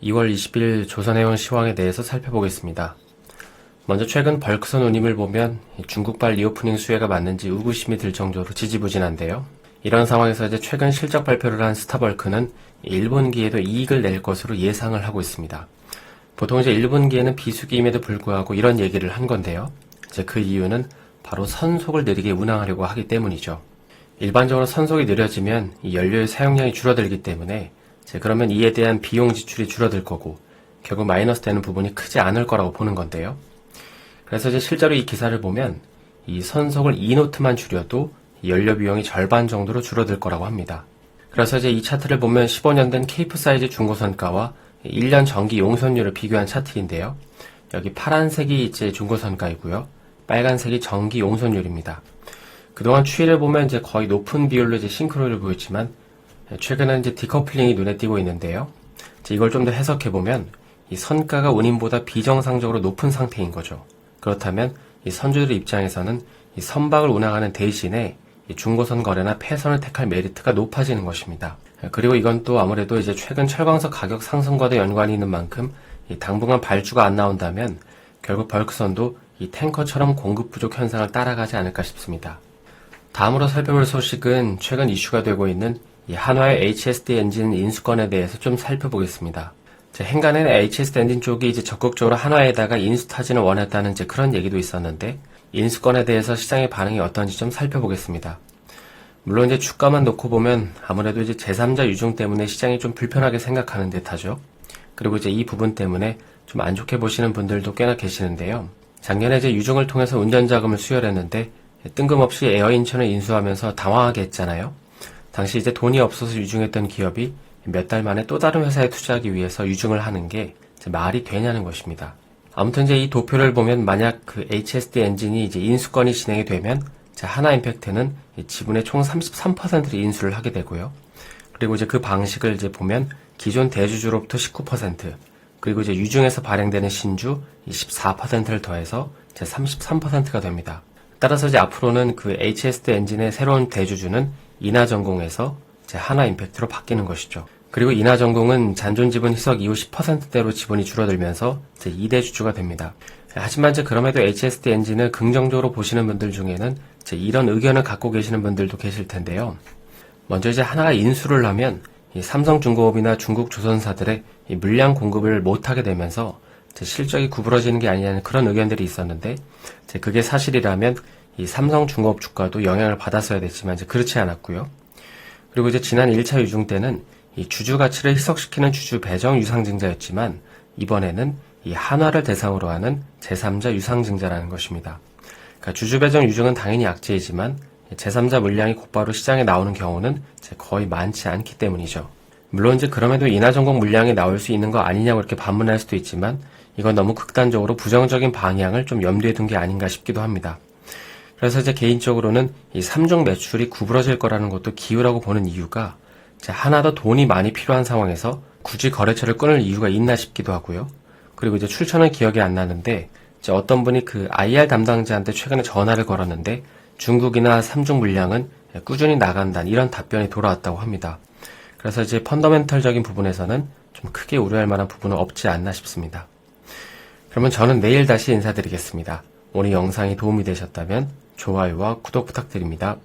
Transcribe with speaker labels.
Speaker 1: 2월 20일 조선해운 시황에 대해서 살펴보겠습니다. 먼저 최근 벌크선 운임을 보면 중국발 리오프닝 수혜가 맞는지 의구심이 들 정도로 지지부진한데요. 이런 상황에서 이제 최근 실적 발표를 한 스타벌크는 1분기에도 이익을 낼 것으로 예상을 하고 있습니다. 보통 이제 1분기에는 비수기임에도 불구하고 이런 얘기를 한 건데요. 이제 그 이유는 바로 선속을 느리게 운항하려고 하기 때문이죠. 일반적으로 선속이 느려지면 이 연료의 사용량이 줄어들기 때문에 그러면 이에 대한 비용 지출이 줄어들 거고 결국 마이너스 되는 부분이 크지 않을 거라고 보는 건데요. 그래서 이제 실제로 이 기사를 보면 이 선속을 2노트만 줄여도 연료 비용이 절반 정도로 줄어들 거라고 합니다. 그래서 이제 이 차트를 보면 15년 된 케이프 사이즈 중고선가와 1년 정기 용선율을 비교한 차트인데요. 여기 파란색이 이제 중고선가이고요. 빨간색이 정기 용선율입니다. 그동안 추이를 보면 이제 거의 높은 비율로 이제 싱크로율을 보였지만 최근에 이제 디커플링이 눈에 띄고 있는데요. 이걸 좀 더 해석해보면 이 선가가 운임보다 비정상적으로 높은 상태인 거죠. 그렇다면 이 선주들 입장에서는 이 선박을 운항하는 대신에 이 중고선 거래나 폐선을 택할 메리트가 높아지는 것입니다. 그리고 이건 또 아무래도 이제 최근 철광석 가격 상승과도 연관이 있는 만큼 이 당분간 발주가 안 나온다면 결국 벌크선도 이 탱커처럼 공급 부족 현상을 따라가지 않을까 싶습니다. 다음으로 살펴볼 소식은 최근 이슈가 되고 있는 이 한화의 HSD 엔진 인수권에 대해서 좀 살펴보겠습니다. 행간에는 HSD 엔진 쪽이 이제 적극적으로 한화에다가 인수 타진을 원했다는 이제 그런 얘기도 있었는데 인수권에 대해서 시장의 반응이 어떤지 좀 살펴보겠습니다. 물론 이제 주가만 놓고 보면 아무래도 이제 제3자 유증 때문에 시장이 좀 불편하게 생각하는 듯하죠. 그리고 이제 이 부분 때문에 좀 안 좋게 보시는 분들도 꽤나 계시는데요. 작년에 이제 유증을 통해서 운전 자금을 수혈했는데 뜬금없이 에어인천을 인수하면서 당황하게 했잖아요. 당시 이제 돈이 없어서 유증했던 기업이 몇 달 만에 또 다른 회사에 투자하기 위해서 유증을 하는 게 말이 되냐는 것입니다. 아무튼 이제 이 도표를 보면 만약 그 HSD 엔진이 이제 인수권이 진행이 되면 하나임팩트는 지분의 총 33%를 인수를 하게 되고요. 그리고 이제 그 방식을 이제 보면 기존 대주주로부터 19%, 그리고 이제 유증에서 발행되는 신주 14%를 더해서 33%가 됩니다. 따라서 이제 앞으로는 그 HSD 엔진의 새로운 대주주는 인하전공에서 하나임팩트로 바뀌는 것이죠. 그리고 인하전공은 잔존지분 희석 이후 10%대로 지분이 줄어들면서 2대 주주가 됩니다. 하지만 그럼에도 HSD 엔진을 긍정적으로 보시는 분들 중에는 이런 의견을 갖고 계시는 분들도 계실 텐데요. 먼저 이제 하나가 인수를 하면 이 삼성중공업이나 중국 조선사들의 이 물량 공급을 못하게 되면서 실적이 구부러지는 게 아니냐는 그런 의견들이 있었는데 그게 사실이라면 이 삼성중공업 주가도 영향을 받았어야 됐지만 그렇지 않았고요. 그리고 이제 지난 1차 유증 때는 이 주주 가치를 희석시키는 주주 배정 유상증자였지만 이번에는 이 한화를 대상으로 하는 제3자 유상증자라는 것입니다. 그러니까 주주 배정 유증은 당연히 악재이지만 제3자 물량이 곧바로 시장에 나오는 경우는 거의 많지 않기 때문이죠. 물론 이제 그럼에도 인하전공 물량이 나올 수 있는 거 아니냐고 이렇게 반문할 수도 있지만 이건 너무 극단적으로 부정적인 방향을 좀 염두에 둔 게 아닌가 싶기도 합니다. 그래서 이제 개인적으로는 이 3중 매출이 구부러질 거라는 것도 기우라고 보는 이유가 하나 더 돈이 많이 필요한 상황에서 굳이 거래처를 끊을 이유가 있나 싶기도 하고요. 그리고 이제 출처는 기억이 안 나는데 어떤 분이 그 IR 담당자한테 최근에 전화를 걸었는데 중국이나 3중 물량은 꾸준히 나간다는 이런 답변이 돌아왔다고 합니다. 그래서 이제 펀더멘털적인 부분에서는 좀 크게 우려할 만한 부분은 없지 않나 싶습니다. 그러면 저는 내일 다시 인사드리겠습니다. 오늘 영상이 도움이 되셨다면 좋아요와 구독 부탁드립니다.